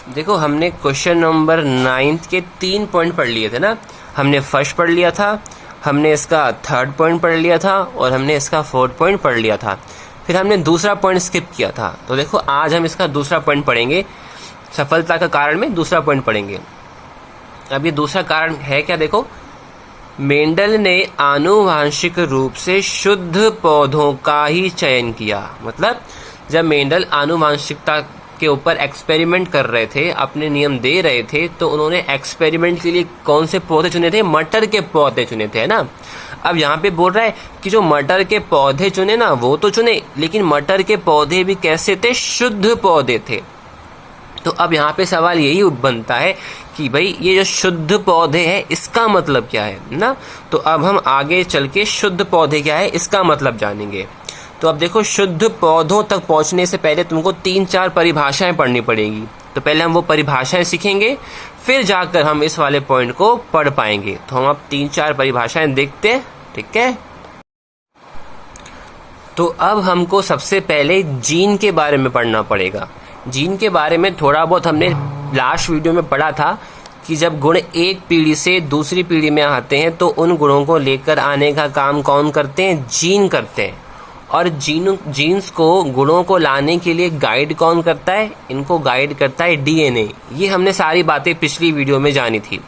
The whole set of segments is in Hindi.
देखो हमने क्वेश्चन नंबर 9 के 3 पॉइंट पढ़ लिए थे ना। हमने फर्स्ट पढ़ लिया था, हमने इसका थर्ड पॉइंट पढ़ लिया था और हमने इसका फोर्थ पॉइंट पढ़ लिया था। फिर हमने दूसरा पॉइंट स्किप किया था। तो देखो आज हम इसका दूसरा पॉइंट पढ़ेंगे, सफलता का कारण में दूसरा पॉइंट पढ़ेंगे। अब ये दूसरा कारण है क्या, देखो मेंडल ने आनुवांशिक रूप से शुद्ध पौधों का ही चयन किया। मतलब जब मेंडल आनुवांशिकता के ऊपर एक्सपेरिमेंट कर रहे थे, अपने नियम दे रहे थे, तो उन्होंने एक्सपेरिमेंट के लिए कौन से पौधे चुने थे? मटर के पौधे चुने थे, है ना। अब यहाँ पे बोल रहा है कि जो मटर के पौधे चुने ना, वो तो चुने, लेकिन मटर के पौधे भी कैसे थे? शुद्ध पौधे थे। तो अब यहाँ पे सवाल यही बनता है कि भाई ये जो शुद्ध पौधे हैं इसका मतलब क्या है ना। तो अब हम आगे चल के शुद्ध पौधे क्या है इसका मतलब जानेंगे। तो अब देखो शुद्ध पौधों तक पहुंचने से पहले तुमको 3-4 परिभाषाएं पढ़नी पड़ेगी। तो पहले हम वो परिभाषाएं सीखेंगे, फिर जाकर हम इस वाले पॉइंट को पढ़ पाएंगे। तो हम अब 3-4 परिभाषाएं देखते हैं, ठीक है। तो अब हमको सबसे पहले जीन के बारे में पढ़ना पड़ेगा। जीन के बारे में थोड़ा बहुत हमने लास्ट वीडियो में पढ़ा था कि जब गुण एक पीढ़ी से दूसरी पीढ़ी में आते हैं तो उन गुणों को लेकर आने का काम कौन करते हैं? जीन करते हैं। और जीन्स को, गुणों को लाने के लिए गाइड कौन करता है? इनको गाइड करता है डीएनए। ये हमने सारी बातें पिछली वीडियो में जानी थी।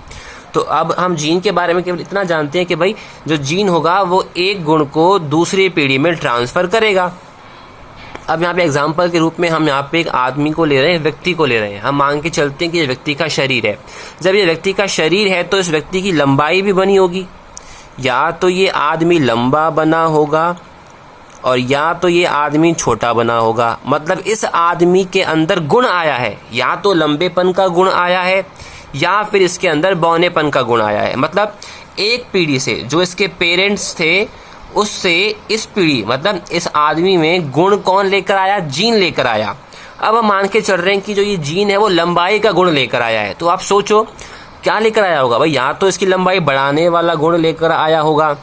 तो अब हम जीन के बारे में केवल इतना जानते हैं कि भाई जो जीन होगा वो एक गुण को दूसरी पीढ़ी में ट्रांसफर करेगा। अब यहाँ पे एग्जाम्पल के रूप में हम यहाँ पे एक आदमी को ले रहे हैं, व्यक्ति को ले रहे हैं। हम मान के चलते हैं कि ये व्यक्ति का शरीर है। जब ये व्यक्ति का शरीर है तो इस व्यक्ति की लंबाई भी बनी होगी। या तो ये आदमी लंबा बना होगा और या तो ये आदमी छोटा बना होगा। मतलब इस आदमी के अंदर गुण आया है, या तो लंबेपन का गुण आया है या फिर इसके अंदर बौनेपन का गुण आया है। मतलब एक पीढ़ी से जो इसके पेरेंट्स थे उससे इस पीढ़ी, मतलब इस आदमी में गुण कौन लेकर आया? जीन लेकर आया। अब हम मान के चल रहे हैं कि जो ये जीन है वो लंबाई का गुण लेकर आया है। तो आप सोचो क्या लेकर आया होगा भाई? या तो इसकी लंबाई बढ़ाने वाला गुण लेकर आया होगा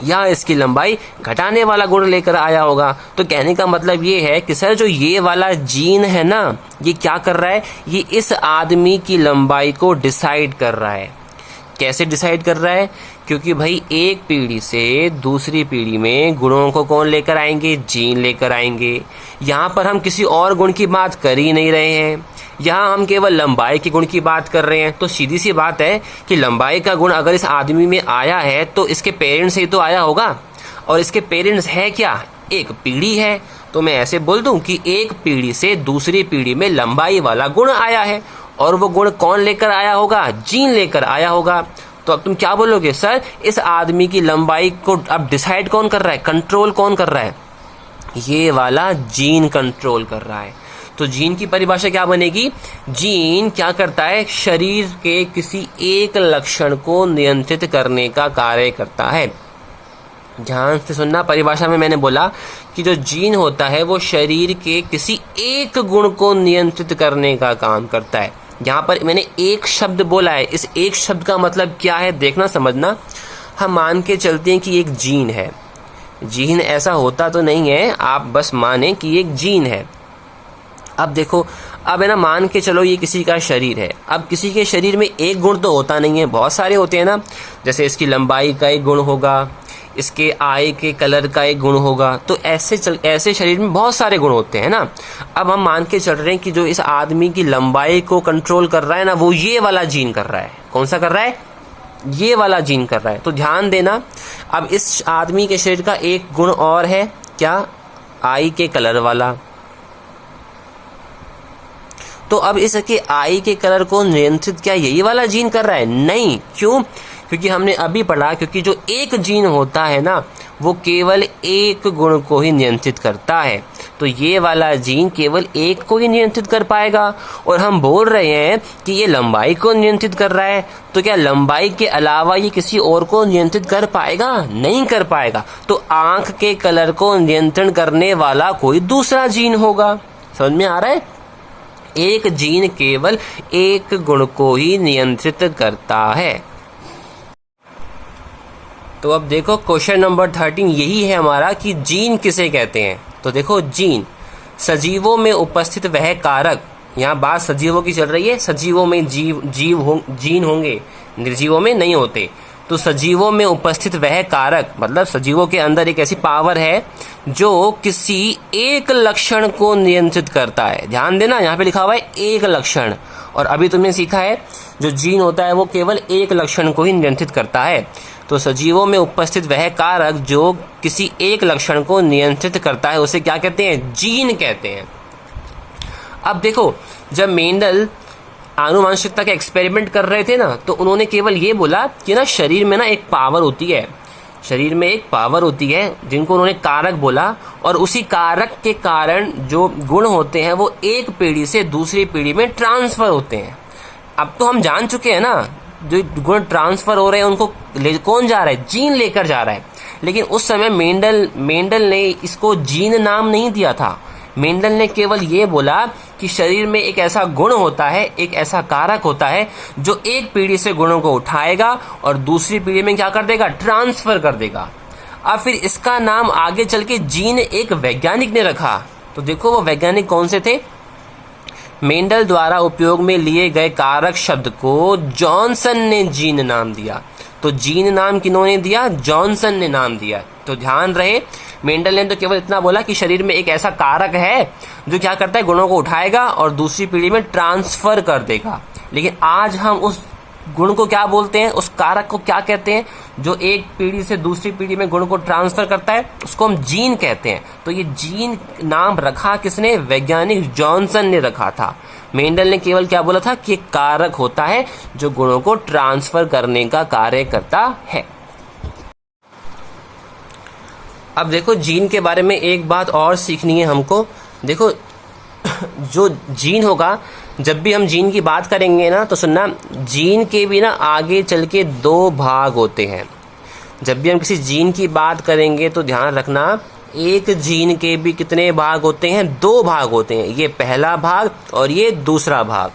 या इसकी लंबाई घटाने वाला गुण लेकर आया होगा। तो कहने का मतलब ये है कि सर जो ये वाला जीन है ना, ये क्या कर रहा है? ये इस आदमी की लंबाई को डिसाइड कर रहा है। कैसे डिसाइड कर रहा है? क्योंकि भाई एक पीढ़ी से दूसरी पीढ़ी में गुणों को कौन लेकर आएंगे? जीन लेकर आएंगे। यहाँ पर हम किसी और गुण की बात कर ही नहीं रहे हैं, यहाँ हम केवल लंबाई के गुण की बात कर रहे हैं। तो सीधी सी बात है कि लंबाई का गुण अगर इस आदमी में आया है तो इसके पेरेंट्स से ही तो आया होगा। और इसके पेरेंट्स है क्या? एक पीढ़ी है। तो मैं ऐसे बोल दूं कि एक पीढ़ी से दूसरी पीढ़ी में लंबाई वाला गुण आया है और वो गुण कौन लेकर आया होगा? जीन लेकर आया होगा। तो अब तुम क्या बोलोगे? सर इस आदमी की लंबाई को अब डिसाइड कौन कर रहा है? कंट्रोल कौन कर रहा है? ये वाला जीन कंट्रोल कर रहा है। तो जीन की परिभाषा क्या बनेगी? जीन क्या करता है? शरीर के किसी एक लक्षण को नियंत्रित करने का कार्य करता है। ध्यान से सुनना, परिभाषा में मैंने बोला कि जो जीन होता है वो शरीर के किसी एक गुण को नियंत्रित करने का काम करता है। यहाँ पर मैंने एक शब्द बोला है, इस एक शब्द का मतलब क्या है देखना, समझना। हम मान के चलते हैं कि एक जीन है। जीन ऐसा होता तो नहीं है, आप बस माने कि एक जीन है। अब देखो, अब है ना, मान के चलो ये किसी का शरीर है। अब किसी के शरीर में एक गुण तो होता नहीं है, बहुत सारे होते हैं ना। जैसे इसकी लंबाई का एक गुण होगा, इसके आई के कलर का एक गुण होगा। तो ऐसे शरीर में बहुत सारे गुण होते हैं ना। अब हम मान के चल रहे हैं कि जो इस आदमी की लंबाई को कंट्रोल कर रहा है ना, वो ये वाला जीन कर रहा है। कौन सा कर रहा है? ये वाला जीन कर रहा है। तो ध्यान देना, अब इस आदमी के शरीर का एक गुण और है, क्या? आई के कलर वाला। तो अब इसके आई के कलर को नियंत्रित क्या यही वाला जीन कर रहा है? नहीं। क्यों? क्योंकि हमने अभी पढ़ा, क्योंकि जो एक जीन होता है ना वो केवल एक गुण को ही नियंत्रित करता है। तो ये वाला जीन केवल एक को ही नियंत्रित कर पाएगा। और हम बोल रहे हैं कि ये लंबाई को नियंत्रित कर रहा है, तो क्या लंबाई के अलावा ये किसी और को नियंत्रित कर पाएगा? नहीं कर पाएगा। तो आंख के कलर को नियंत्रण करने वाला कोई दूसरा जीन होगा। समझ में आ रहा है? एक जीन केवल एक गुण को ही नियंत्रित करता है। तो अब देखो क्वेश्चन नंबर 13 यही है हमारा कि जीन किसे कहते हैं। तो देखो, जीन सजीवों में उपस्थित वह कारक यहाँ बात सजीवों की चल रही है। सजीवों में जीन होंगे, निर्जीवों में नहीं होते। तो सजीवों में उपस्थित वह कारक, मतलब सजीवों के अंदर एक ऐसी पावर है जो किसी एक लक्षण को नियंत्रित करता है। ध्यान देना, यहाँ पे लिखा हुआ है एक लक्षण, और अभी तुमने सीखा है जो जीन होता है वो केवल एक लक्षण को ही नियंत्रित करता है। तो सजीवों में उपस्थित वह कारक जो किसी एक लक्षण को नियंत्रित करता है उसे क्या कहते हैं? जीन कहते हैं। अब देखो, जब मेंडल आनुवंशिकता के एक्सपेरिमेंट कर रहे थे ना, तो उन्होंने केवल ये बोला कि ना शरीर में ना एक पावर होती है, शरीर में एक पावर होती है जिनको उन्होंने कारक बोला, और उसी कारक के कारण जो गुण होते हैं वो एक पीढ़ी से दूसरी पीढ़ी में ट्रांसफर होते हैं। अब तो हम जान चुके हैं ना, जो गुण ट्रांसफर हो रहे हैं उनको कौन जा रहा है? जीन लेकर जा रहा है। लेकिन उस समय मेंडल ने इसको जीन नाम नहीं दिया था। मेंडल ने केवल ये बोला कि शरीर में एक ऐसा गुण होता है, एक ऐसा कारक होता है जो एक पीढ़ी से गुणों को उठाएगा और दूसरी पीढ़ी में क्या कर देगा? ट्रांसफर कर देगा। अब फिर इसका नाम आगे चल के जीन एक वैज्ञानिक ने रखा। तो देखो वो वैज्ञानिक कौन से थे? मेंडल द्वारा उपयोग में लिए गए कारक शब्द को जॉनसन ने जीन नाम दिया। तो जीन नाम किन्होंने दिया? जॉनसन ने नाम दिया। तो ध्यान रहे, मेंडल ने तो केवल इतना बोला कि शरीर में एक ऐसा कारक है जो क्या करता है? गुणों को उठाएगा और दूसरी पीढ़ी में ट्रांसफर कर देगा। लेकिन आज हम उस गुण को क्या बोलते हैं? उस कारक को क्या कहते हैं जो एक पीढ़ी से दूसरी पीढ़ी में गुण को ट्रांसफर करता है? उसको हम जीन कहते हैं। तो ये जीन नाम रखा किसने? वैज्ञानिक जॉनसन ने रखा था। मेंडल ने केवल क्या बोला था कि एक कारक होता है जो गुणों को ट्रांसफर करने का कार्य करता है। अब देखो, जीन के बारे में एक बात और सीखनी है हमको। देखो, जो जीन होगा, जब भी हम जीन की बात करेंगे ना, तो सुनना, जीन के भी ना आगे चल के दो भाग होते हैं। जब भी हम किसी जीन की बात करेंगे तो ध्यान रखना, एक जीन के भी कितने भाग होते हैं? दो भाग होते हैं। ये पहला भाग और ये दूसरा भाग।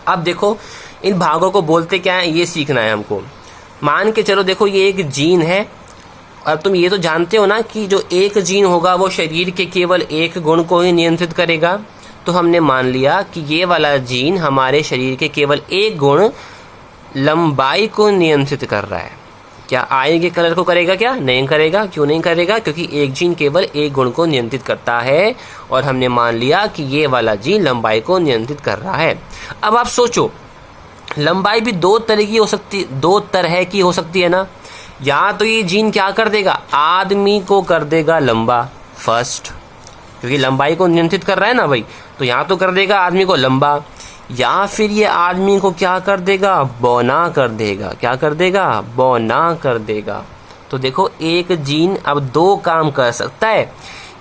अब देखो, इन भागों को बोलते क्या है ये सीखना है हमको। मान के चलो, देखो ये एक जीन है, और तुम ये तो जानते हो ना कि जो एक जीन होगा वो शरीर के केवल एक गुण को ही नियंत्रित करेगा। तो हमने मान लिया कि ये वाला जीन हमारे शरीर के केवल एक गुण लंबाई को नियंत्रित कर रहा है। क्या आई के कलर को करेगा? क्या नहीं करेगा? क्यों नहीं करेगा? क्योंकि एक जीन केवल एक गुण को नियंत्रित करता है, और हमने मान लिया कि ये वाला जीन लंबाई को नियंत्रित कर रहा है। अब आप सोचो, लंबाई भी दो तरह की हो सकती है ना। या तो ये जीन क्या कर देगा? आदमी को कर देगा लंबा फर्स्ट, क्योंकि लंबाई को नियंत्रित कर रहा है ना भाई, तो यहाँ तो कर देगा आदमी को लंबा। या फिर ये आदमी को क्या कर देगा? बौना कर देगा। क्या कर देगा? बौना कर देगा। तो देखो, एक जीन अब दो काम कर सकता है।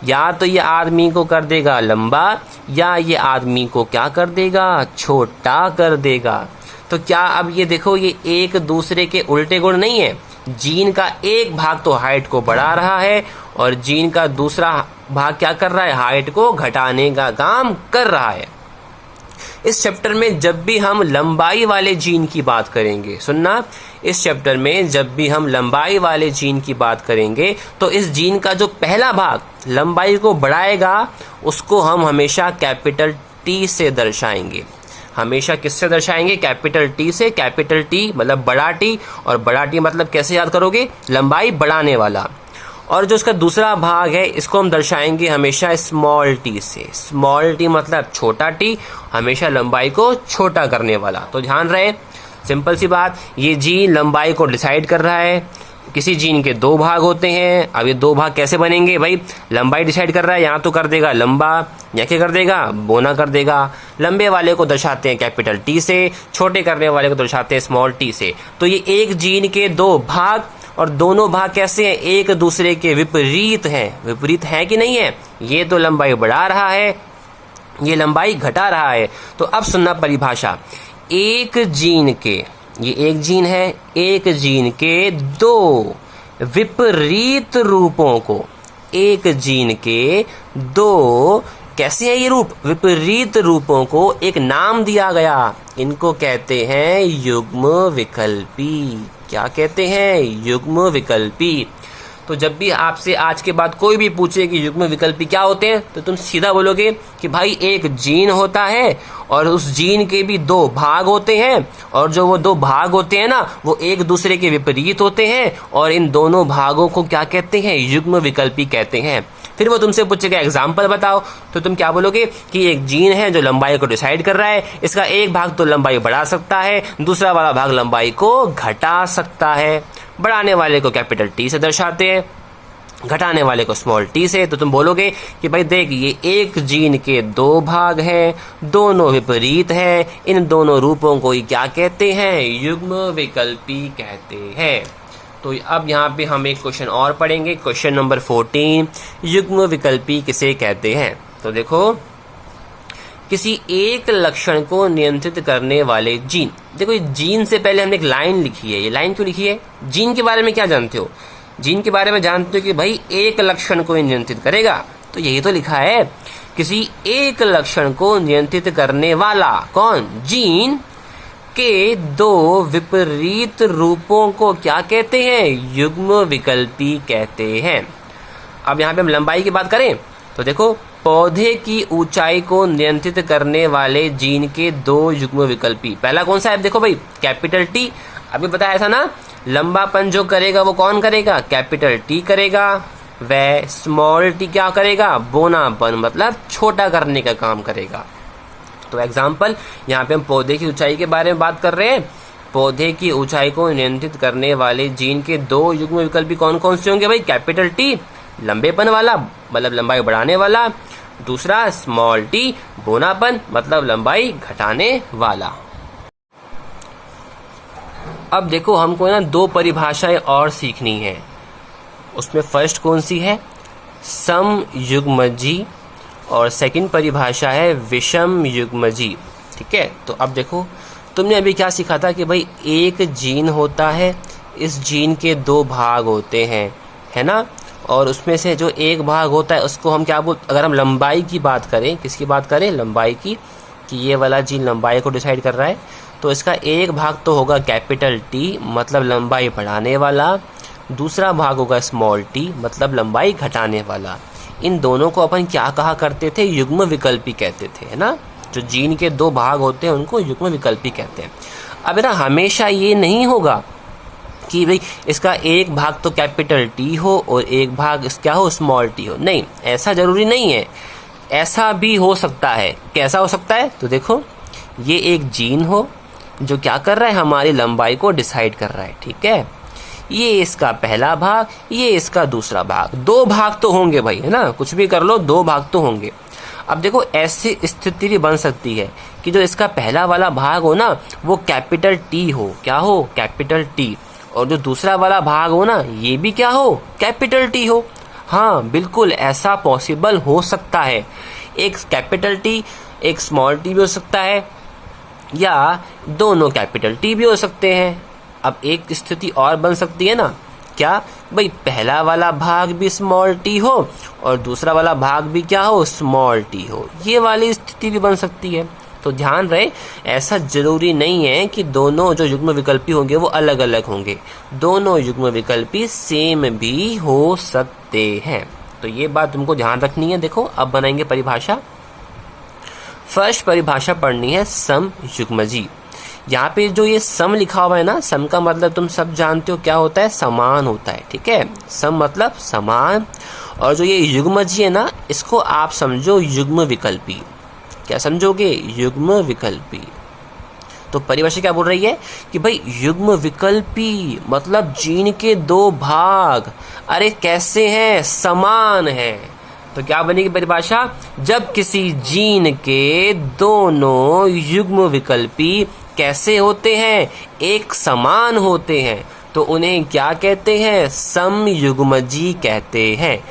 या तो ये आदमी को कर देगा लंबा, या ये आदमी को क्या कर देगा? छोटा कर देगा। तो क्या अब ये देखो, ये एक दूसरे के उल्टे गुण नहीं है। जीन का एक भाग तो हाइट को बढ़ा रहा है, और जीन का दूसरा भाग क्या कर रहा है? हाइट को घटाने का काम कर रहा है। इस चैप्टर में जब भी हम लंबाई वाले जीन की बात करेंगे, सुनना, इस चैप्टर में जब भी हम लंबाई वाले जीन की बात करेंगे, तो इस जीन का जो पहला भाग लंबाई को बढ़ाएगा उसको हम हमेशा कैपिटल टी से दर्शाएंगे। हमेशा किससे दर्शाएंगे? कैपिटल टी से। कैपिटल टी मतलब बड़ा टी, और बड़ा टी मतलब कैसे याद करोगे? लंबाई बढ़ाने वाला। और जो इसका दूसरा भाग है इसको हम दर्शाएंगे हमेशा स्मॉल टी से। स्मॉल टी मतलब छोटा टी, हमेशा लंबाई को छोटा करने वाला। तो ध्यान रहे, सिंपल सी बात, ये जीन लंबाई को डिसाइड कर रहा है। किसी जीन के दो भाग होते हैं। अब ये दो भाग कैसे बनेंगे भाई? लंबाई डिसाइड कर रहा है, यहाँ तो कर देगा लंबा, या क्या कर देगा? बोना कर देगा। लंबे वाले को दर्शाते हैं कैपिटल टी से, छोटे करने वाले को दर्शाते हैं स्मॉल टी से। तो ये एक जीन के दो भाग, और दोनों भाग कैसे हैं? एक दूसरे के विपरीत हैं। विपरीत है कि नहीं है? ये तो लंबाई बढ़ा रहा है, ये लंबाई घटा रहा है। तो अब सुनना परिभाषा, एक जीन के, ये एक जीन है, एक जीन के दो विपरीत रूपों को, एक जीन के दो कैसे है ये रूप? विपरीत रूपों को एक नाम दिया गया। इनको कहते हैं युग्म विकल्पी। क्या कहते हैं? युग्म विकल्पी। तो जब भी आपसे आज के बाद कोई भी पूछे कि युग्म विकल्पी क्या होते हैं, तो तुम सीधा बोलोगे कि भाई एक जीन होता है और उस जीन के भी दो भाग होते हैं, और जो वो दो भाग होते हैं ना वो एक दूसरे के विपरीत होते हैं, और इन दोनों भागों को क्या कहते हैं, युग्म विकल्पी कहते हैं। फिर वो तुमसे पूछेगा एग्जाम्पल बताओ, तो तुम क्या बोलोगे कि एक जीन है जो लंबाई को डिसाइड कर रहा है, इसका एक भाग तो लंबाई बढ़ा सकता है, दूसरा वाला भाग लंबाई को घटा सकता है। बढ़ाने वाले को कैपिटल टी से दर्शाते हैं, घटाने वाले को स्मॉल टी से। तो तुम बोलोगे कि भाई देख, ये एक जीन के दो भाग हैं, दोनों विपरीत हैं, इन दोनों रूपों को ही क्या कहते हैं, युग्म विकल्पी कहते हैं। तो अब यहाँ पे हम एक क्वेश्चन और पढ़ेंगे, क्वेश्चन नंबर 14, युग्म विकल्पी किसे कहते हैं। तो देखो, किसी एक लक्षण को नियंत्रित करने वाले जीन। देखो, ये जीन से पहले हमने एक लाइन लिखी है। ये लाइन क्यों लिखी है? जीन के बारे में क्या जानते हो? जीन के बारे में जानते हो कि भाई एक लक्षण को नियंत्रित करेगा, तो यही तो लिखा है, किसी एक लक्षण को नियंत्रित करने वाला कौन, जीन के दो विपरीत रूपों को क्या कहते हैं, युग्म विकल्पी कहते हैं। अब यहाँ पे हम लंबाई की बात करें तो देखो, पौधे की ऊंचाई को नियंत्रित करने वाले जीन के दो युग्म विकल्पी, पहला कौन सा है? देखो भाई, कैपिटल टी। अभी बताया था ना, लंबापन जो करेगा वो कौन करेगा, कैपिटल टी करेगा। वह स्मॉल टी क्या करेगा, बोनापन मतलब छोटा करने का काम करेगा। तो एग्जाम्पल, यहाँ पे हम पौधे की ऊंचाई के बारे में बात कर रहे हैं। पौधे की ऊंचाई को नियंत्रित करने वाले जीन के दो युग्म विकल्पी कौन कौन से होंगे भाई, कैपिटल टी लंबेपन वाला मतलब लंबाई बढ़ाने वाला, दूसरा स्मॉल टी बोनापन मतलब लंबाई घटाने वाला। अब देखो, हमको ना दो परिभाषाएं और सीखनी है। उसमें फर्स्ट कौन सी है, सम युग्मजी, और सेकंड परिभाषा है विषम युग्मजी। ठीक है, तो अब देखो, तुमने अभी क्या सीखा था कि भाई एक जीन होता है, इस जीन के दो भाग होते हैं, है ना, और उसमें से जो एक भाग होता है उसको हम क्या बोल, अगर हम लंबाई की बात करें, किसकी बात करें, लंबाई की, कि ये वाला जीन लंबाई को डिसाइड कर रहा है, तो इसका एक भाग तो होगा कैपिटल टी मतलब लंबाई बढ़ाने वाला, दूसरा भाग होगा स्मॉल टी मतलब लंबाई घटाने वाला। इन दोनों को अपन क्या कहा करते थे, युग्म विकल्पी कहते थे, है ना। जो जीन के दो भाग होते हैं उनको युग्म विकल्पी कहते हैं। अब ना हमेशा ये नहीं होगा कि भाई इसका एक भाग तो कैपिटल टी हो और एक भाग क्या हो, स्मॉल टी हो, नहीं, ऐसा जरूरी नहीं है। ऐसा भी हो सकता है। कैसा हो सकता है? तो देखो, ये एक जीन हो जो क्या कर रहा है, हमारी लंबाई को डिसाइड कर रहा है, ठीक है। ये इसका पहला भाग, ये इसका दूसरा भाग, दो भाग तो होंगे भाई, है ना, कुछ भी कर लो, दो भाग तो होंगे। अब देखो, ऐसी स्थिति भी बन सकती है कि जो इसका पहला वाला भाग हो ना वो कैपिटल टी हो, क्या हो, कैपिटल टी, और जो दूसरा वाला भाग हो ना ये भी क्या हो, कैपिटल टी हो। हाँ बिल्कुल, ऐसा पॉसिबल हो सकता है। एक कैपिटल टी एक स्मॉल टी भी हो सकता है, या दोनों कैपिटल टी भी हो सकते हैं। अब एक स्थिति और बन सकती है ना, क्या भाई, पहला वाला भाग भी स्मॉल टी हो और दूसरा वाला भाग भी क्या हो, स्मॉल टी हो। ये वाली स्थिति भी बन सकती है। तो ध्यान रहे, ऐसा जरूरी नहीं है कि दोनों जो युग्म विकल्पी होंगे वो अलग अलग होंगे, दोनों युग्म विकल्पी सेम भी हो सकते हैं। तो ये बात तुमको ध्यान रखनी है। देखो, अब बनाएंगे परिभाषा। फर्स्ट परिभाषा पढ़नी है सम युग्मजी। यहाँ पे जो ये सम लिखा हुआ है ना, सम का मतलब तुम सब जानते हो क्या होता है, समान होता है, ठीक है। सम मतलब समान, और जो ये युग्मजी है ना, इसको आप समझो युग्म विकल्पी। क्या समझोगे, युग्म विकल्पी। तो परिभाषा क्या बोल रही है कि भाई युग्म विकल्पी मतलब जीन के दो भाग, अरे कैसे हैं, समान है। तो क्या बनेगी परिभाषा, जब किसी जीन के दोनों युग्म विकल्पी कैसे होते हैं, एक समान होते हैं, तो उन्हें क्या कहते हैं, समयुग्मजी कहते हैं।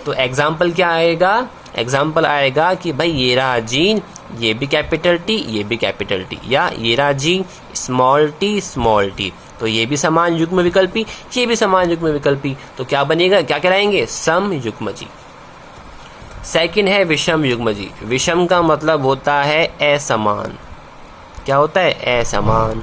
तो एग्जाम्पल क्या आएगा, एग्जाम्पल आएगा कि भाई ये रहा जीन, ये भी कैपिटल टी, ये भी कैपिटल टी, या ये रहा जीन स्मॉल टी, तो ये भी समान युग्म विकल्पी, ये भी समान युग्म विकल्पी। तो क्या बनेगा, क्या कहलाएंगे, समयुग्मजी। सेकंड है विषम युग्मजी। विषम का मतलब होता है असमान। क्या होता है, असमान।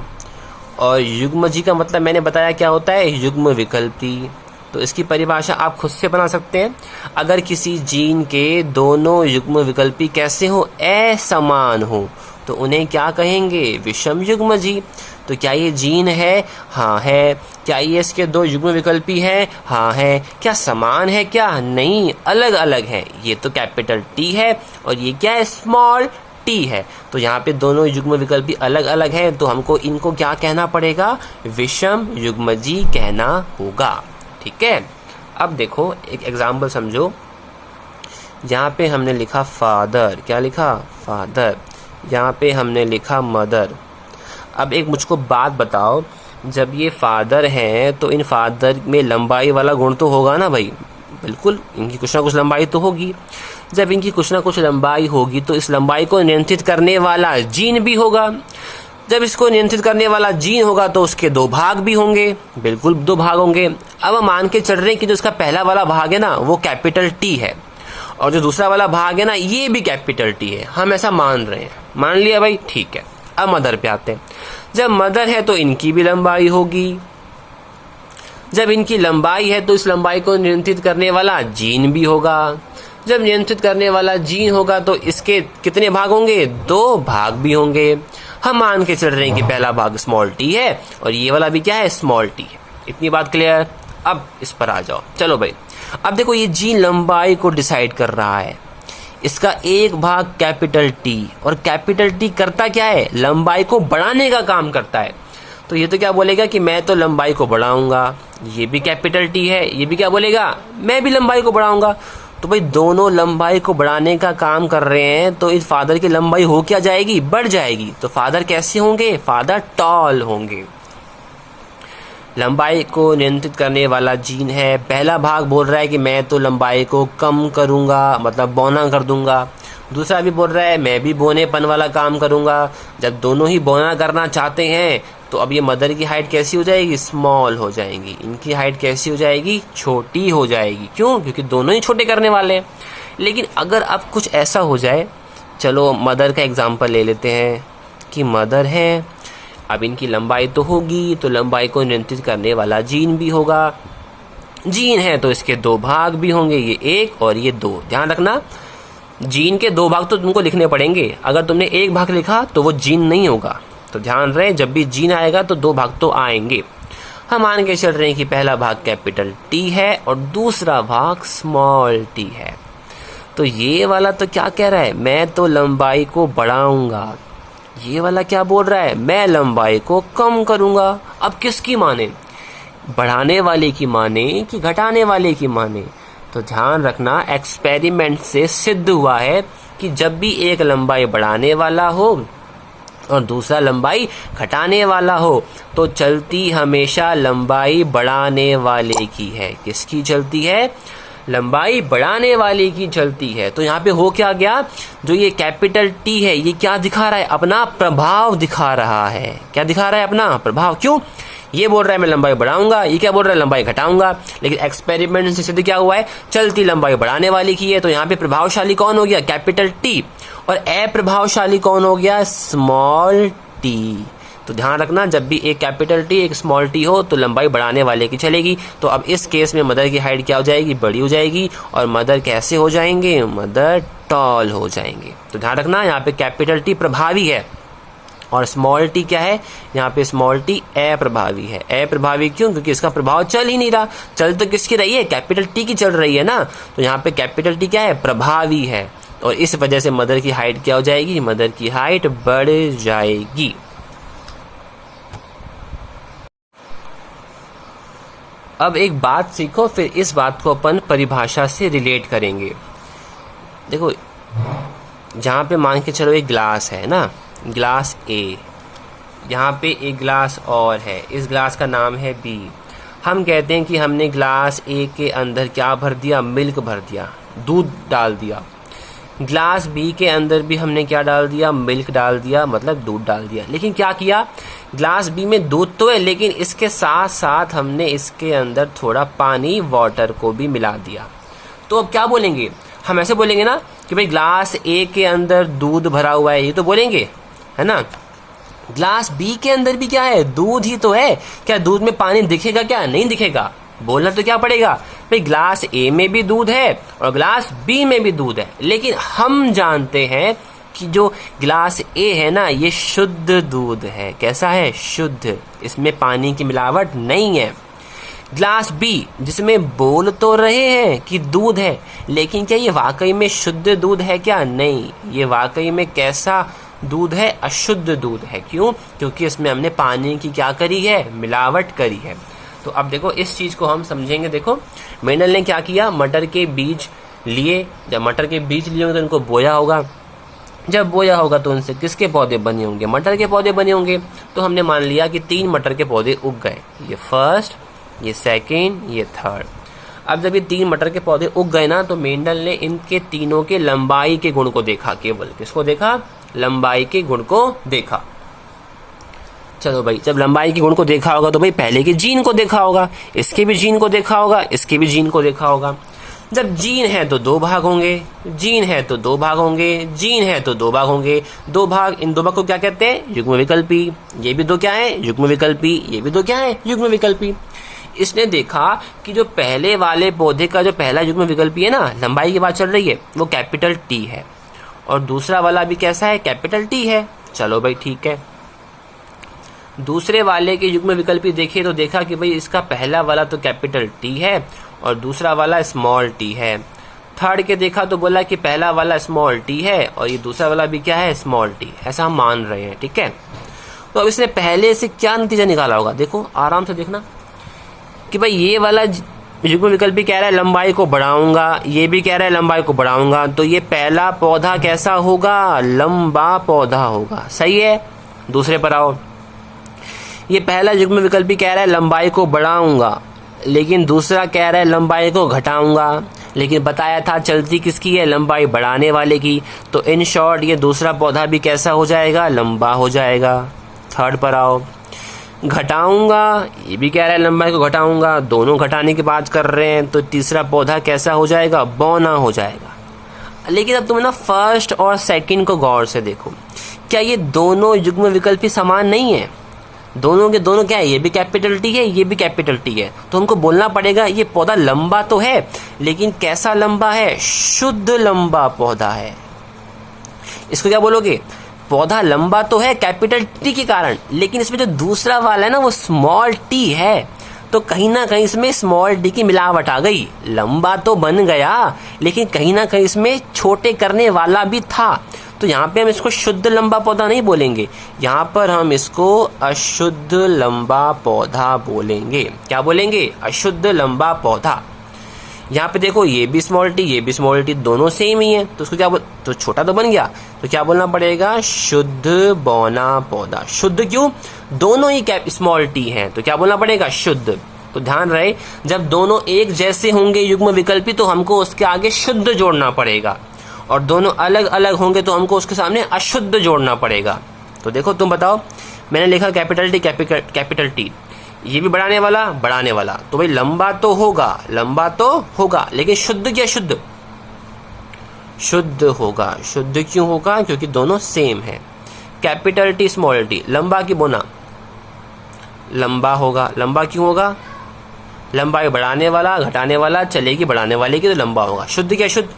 और युग्मजी का मतलब मैंने बताया क्या होता है, युग्म विकल्पी। तो इसकी परिभाषा आप खुद से बना सकते हैं। अगर किसी जीन के दोनों युग्म विकल्पी कैसे हो, असमान हो, तो उन्हें क्या कहेंगे, विषम युग्मजी। तो क्या ये जीन है, हाँ है। क्या ये इसके दो युग्म विकल्पी हैं, हाँ है। क्या समान है, क्या नहीं, अलग अलग है। ये तो कैपिटल टी है और ये क्या है, स्मॉल टी है। तो यहाँ पे दोनों युग्म विकल्पी अलग अलग हैं, तो हमको इनको क्या कहना पड़ेगा, विषम युग्मजी कहना होगा। ठीक है। अब देखो एक एग्जाम्पल समझो। यहाँ पे हमने लिखा फादर, क्या लिखा, फादर। यहाँ पे हमने लिखा मदर। अब एक मुझको बात बताओ, जब ये फादर हैं तो इन फादर में लंबाई वाला गुण तो होगा ना भाई, बिल्कुल, इनकी कुछ ना कुछ लंबाई तो होगी। जब इनकी कुछ ना कुछ लंबाई होगी तो इस लंबाई को नियंत्रित करने वाला जीन भी होगा। जब इसको नियंत्रित करने वाला जीन होगा तो उसके दो भाग भी होंगे, बिल्कुल दो भाग होंगे। अब हम मान के चल रहे हैं कि जो इसका पहला वाला भाग है ना वो कैपिटल टी है और जो दूसरा वाला भाग है ना ये भी कैपिटल टी है, हम ऐसा मान रहे हैं, मान लिया भाई, ठीक है। अब मदर पे आते हैं। जब मदर है तो इनकी भी लंबाई होगी। जब इनकी लंबाई है तो इस लंबाई को नियंत्रित करने वाला जीन भी होगा। जब नियंत्रित करने वाला जीन होगा तो इसके कितने भाग होंगे, दो भाग भी होंगे। हम मान के चल रहे हैं कि पहला भाग स्मॉल टी है और ये वाला भी क्या है, स्मॉल टी है। इतनी बात क्लियर। अब इस पर आ जाओ, चलो भाई। अब देखो ये जीन लंबाई को डिसाइड कर रहा है। इसका एक भाग कैपिटल टी, और कैपिटल टी करता क्या है, लंबाई को बढ़ाने का काम करता है। तो ये तो क्या बोलेगा कि मैं तो लंबाई को बढ़ाऊंगा। ये भी कैपिटल टी है, ये भी क्या बोलेगा, मैं भी लंबाई को बढ़ाऊंगा। तो भाई दोनों लंबाई को बढ़ाने का काम कर रहे हैं, तो इस फादर की लंबाई हो क्या जाएगी, बढ़ जाएगी। तो फादर कैसे होंगे, फादर टॉल होंगे। लंबाई को नियंत्रित करने वाला जीन है। पहला भाग बोल रहा है कि मैं तो लंबाई को कम करूंगा, मतलब बौना कर दूंगा। दूसरा भी बोल रहा है मैं भी बौनेपन वाला काम करूंगा। जब दोनों ही बौना करना चाहते हैं तो अब ये मदर की हाइट कैसी हो जाएगी, स्मॉल हो जाएगी। इनकी हाइट कैसी हो जाएगी, छोटी हो जाएगी। क्यों, क्योंकि दोनों ही छोटे करने वाले हैं। लेकिन अगर अब कुछ ऐसा हो जाए, चलो मदर का एग्जाम्पल ले लेते हैं कि मदर है, अब इनकी लंबाई तो होगी, तो लंबाई को नियंत्रित करने वाला जीन भी होगा। जीन है तो इसके दो भाग भी होंगे, ये एक और ये दो। ध्यान रखना, जीन के दो भाग तो तुमको लिखने पड़ेंगे। अगर तुमने एक भाग लिखा तो वो जीन नहीं होगा। तो ध्यान रहे, जब भी जीन आएगा तो दो भाग तो आएंगे। हम मान के चल रहे हैं कि पहला भाग कैपिटल टी है और दूसरा भाग स्मॉल टी है। तो ये वाला तो क्या कह रहा है, मैं तो लंबाई को बढ़ाऊंगा। ये वाला क्या बोल रहा है, मैं लंबाई को कम करूंगा। अब किसकी माने, बढ़ाने वाले की माने कि घटाने वाले की माने। तो ध्यान रखना, एक्सपेरिमेंट से सिद्ध हुआ है कि जब भी एक लंबाई बढ़ाने वाला हो और दूसरा लंबाई घटाने वाला हो तो चलती हमेशा लंबाई बढ़ाने वाले की है। किसकी चलती है, लंबाई बढ़ाने वाले की चलती है। तो यहाँ पे हो क्या गया, जो ये कैपिटल टी है ये क्या दिखा रहा है, अपना प्रभाव दिखा रहा है। क्या दिखा रहा है, अपना प्रभाव। क्यों, ये बोल रहा है मैं लंबाई बढ़ाऊंगा, ये क्या बोल रहा है, लंबाई घटाऊंगा। लेकिन एक्सपेरिमेंट से सिद्ध क्या हुआ है, चलती लंबाई बढ़ाने वाली की है। तो यहाँ पे प्रभावशाली कौन हो गया, कैपिटल टी, और अप्रभावशाली कौन हो गया, स्मॉल टी। तो ध्यान रखना, जब भी एक कैपिटल टी एक स्मॉल टी हो तो लंबाई बढ़ाने वाले की चलेगी। तो अब इस केस में मदर की हाइट क्या हो जाएगी, बड़ी हो जाएगी। और मदर कैसे हो जाएंगे, मदर टॉल हो जाएंगे। तो ध्यान रखना, यहाँ पे कैपिटल टी प्रभावी है और स्मॉल टी क्या है, यहाँ पे स्मॉल टी अप्रभावी है। अप्रभावी क्यों, क्योंकि इसका प्रभाव चल ही नहीं रहा। चल तो किसकी रही है, कैपिटल टी की चल रही है ना। तो यहाँ पे कैपिटल टी क्या है, प्रभावी है। और इस वजह से मदर की हाइट क्या हो जाएगी, मदर की हाइट बढ़ जाएगी। अब एक बात सीखो, फिर इस बात को अपन परिभाषा से रिलेट करेंगे। देखो, जहाँ पे मान के चलो एक ग्लास है ना, ग्लास ए, यहाँ पे एक ग्लास और है, इस ग्लास का नाम है बी। हम कहते हैं कि हमने ग्लास ए के अंदर क्या भर दिया, मिल्क भर दिया, दूध डाल दिया। ग्लास बी के अंदर भी हमने क्या डाल दिया, मिल्क डाल दिया, मतलब दूध डाल दिया। लेकिन क्या किया, ग्लास बी में दूध तो है लेकिन इसके साथ साथ हमने इसके अंदर थोड़ा पानी, वाटर को भी मिला दिया। तो अब क्या बोलेंगे, हम ऐसे बोलेंगे ना कि भाई ग्लास ए के अंदर दूध भरा हुआ है, ये तो बोलेंगे, है ना। ग्लास बी के अंदर भी क्या है, दूध ही तो है। क्या दूध में पानी दिखेगा, क्या नहीं दिखेगा, बोलना तो क्या पड़ेगा भाई, ग्लास ए में भी दूध है और ग्लास बी में भी दूध है, लेकिन हम जानते हैं कि जो ग्लास ए है ना ये शुद्ध दूध है। कैसा है? शुद्ध, इसमें पानी की मिलावट नहीं है। ग्लास बी जिसमें बोल तो रहे हैं कि दूध है, लेकिन क्या ये वाकई में शुद्ध दूध है क्या? नहीं, ये वाकई में कैसा दूध है? अशुद्ध दूध है। क्यों? क्योंकि इसमें हमने पानी की क्या करी है? मिलावट करी है। तो अब देखो इस चीज को हम समझेंगे। देखो मेंडल ने क्या किया, मटर के बीज लिए। जब मटर के बीज लिए होंगे तो उनको बोया होगा, जब बोया होगा तो उनसे किसके पौधे बने होंगे? मटर के पौधे बने होंगे। तो हमने मान लिया कि 3 मटर के पौधे उग गए, ये फर्स्ट, ये सेकेंड, ये थर्ड। अब जब ये 3 मटर के पौधे उग गए ना, तो मेंडल ने इनके तीनों के लंबाई के गुण को देखा। केवल किसको देखा? लंबाई के गुण को देखा। चलो भाई, जब लंबाई के गुण को देखा होगा तो भाई पहले के जीन को देखा होगा, इसके भी जीन को देखा होगा, इसके भी जीन को देखा होगा। जब जीन है तो 2 भाग होंगे, जीन है तो 2 भाग होंगे, जीन है तो 2 भाग होंगे। 2 भाग, इन 2 भाग को क्या कहते हैं? युग्म विकल्पी। ये भी 2 क्या है? युग्म विकल्पी। ये भी 2 क्या है? युग्म विकल्पी। इसने देखा कि जो पहले वाले पौधे का जो पहला युग्म विकल्पी है ना, लंबाई की बात चल रही है, वो कैपिटल टी है, और दूसरा वाला भी कैसा है? कैपिटल टी है। चलो भाई ठीक है। दूसरे वाले के युग्म विकल्पी देखे तो देखा कि भाई इसका पहला वाला तो कैपिटल टी है और दूसरा वाला स्मॉल टी है। थर्ड के देखा तो बोला कि पहला वाला स्मॉल टी है और ये दूसरा वाला भी क्या है? Small T. ऐसा हम मान रहे हैं, ठीक है। तो अब इसने पहले से क्या नतीजा निकाला होगा? देखो आराम से देखना कि भाई ये वाला युग्म विकल्पी कह रहा है लंबाई को बढ़ाऊंगा, ये भी कह रहा है लंबाई को बढ़ाऊंगा, तो ये पहला पौधा कैसा होगा? लंबा पौधा होगा। सही है। दूसरे पर आओ। ये पहला युग्म विकल्पी कह रहा है लंबाई को बढ़ाऊंगा, लेकिन दूसरा कह रहा है लंबाई को घटाऊंगा, लेकिन बताया था चलती किसकी है? लंबाई बढ़ाने वाले की। तो इन शॉर्ट ये दूसरा पौधा भी कैसा हो जाएगा? लंबा हो जाएगा। थर्ड पर आओ। घटाऊंगा, ये भी कह रहा है लंबाई को घटाऊंगा, दोनों घटाने की बात कर रहे हैं, तो तीसरा पौधा कैसा हो जाएगा? बौना हो जाएगा। लेकिन अब तुम ना फर्स्ट और सेकंड को गौर से देखो, क्या ये दोनों युग्म विकल्पी समान नहीं है? दोनों के दोनों क्या है? ये भी कैपिटल टी है, ये भी कैपिटल टी है। तो हमको बोलना पड़ेगा ये पौधा लंबा तो है, लेकिन कैसा लंबा है? शुद्ध लंबा पौधा है। इसको क्या बोलोगे? पौधा लंबा तो है कैपिटल टी के कारण, लेकिन इसमें जो दूसरा वाला है ना वो स्मॉल टी है, तो कहीं ना कहीं इसमें स्मॉल डी की मिलावट आ गई। लंबा तो बन गया, लेकिन कहीं ना कहीं इसमें छोटे करने वाला भी था। तो यहाँ पे हम इसको शुद्ध लंबा पौधा नहीं बोलेंगे, यहाँ पर हम इसको अशुद्ध लंबा पौधा बोलेंगे। क्या बोलेंगे? अशुद्ध लंबा पौधा। यहाँ पे देखो ये भी स्मॉल टी, ये भी स्मॉल टी, दोनों सेम ही है, तो उसको क्या तो छोटा तो बन गया, तो क्या बोलना पड़ेगा? शुद्ध बौना पौधा। शुद्ध क्यों? दोनों ही स्मॉल टी हैं, तो क्या बोलना पड़ेगा? शुद्ध। तो ध्यान रहे, जब दोनों एक जैसे होंगे युग्म विकल्पी तो हमको उसके आगे शुद्ध जोड़ना पड़ेगा, और दोनों अलग अलग होंगे तो हमको उसके सामने अशुद्ध जोड़ना पड़ेगा। तो देखो तुम बताओ, मैंने लिखा कैपिटल टी, कैपिटल टी, ये भी बढ़ाने वाला, तो भाई लंबा तो होगा, लेकिन शुद्ध क्या? शुद्ध होगा। शुद्ध क्यों होगा? क्योंकि दोनों सेम है। कैपिटल टी स्मॉल टी, लंबा की बोना, लंबा होगा। लंबा क्यों होगा? लंबाई बढ़ाने वाला घटाने वाला चलेगी बढ़ाने वाले की, तो लंबा होगा। शुद्ध क्या? शुद्ध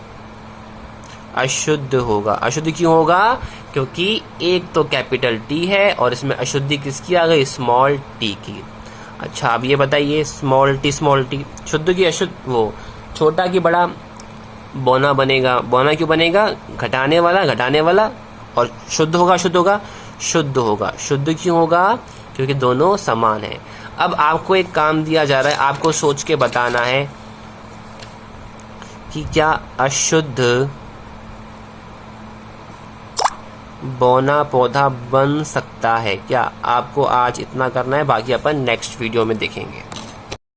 अशुद्ध होगा। अशुद्ध क्यों होगा? क्योंकि एक तो कैपिटल टी है और इसमें अशुद्धि किसकी आ गई? स्मॉल टी की। अच्छा अब ये बताइए, स्मॉल टी शुद्ध की अशुद्ध? वो छोटा की बड़ा, बौना बनेगा। बौना क्यों बनेगा? घटाने वाला, और शुद्ध होगा। शुद्ध क्यों होगा? क्योंकि दोनों समान है। अब आपको एक काम दिया जा रहा है, आपको सोच के बताना है कि क्या अशुद्ध बौना पौधा बन सकता है क्या? आपको आज इतना करना है, बाकी अपन नेक्स्ट वीडियो में देखेंगे।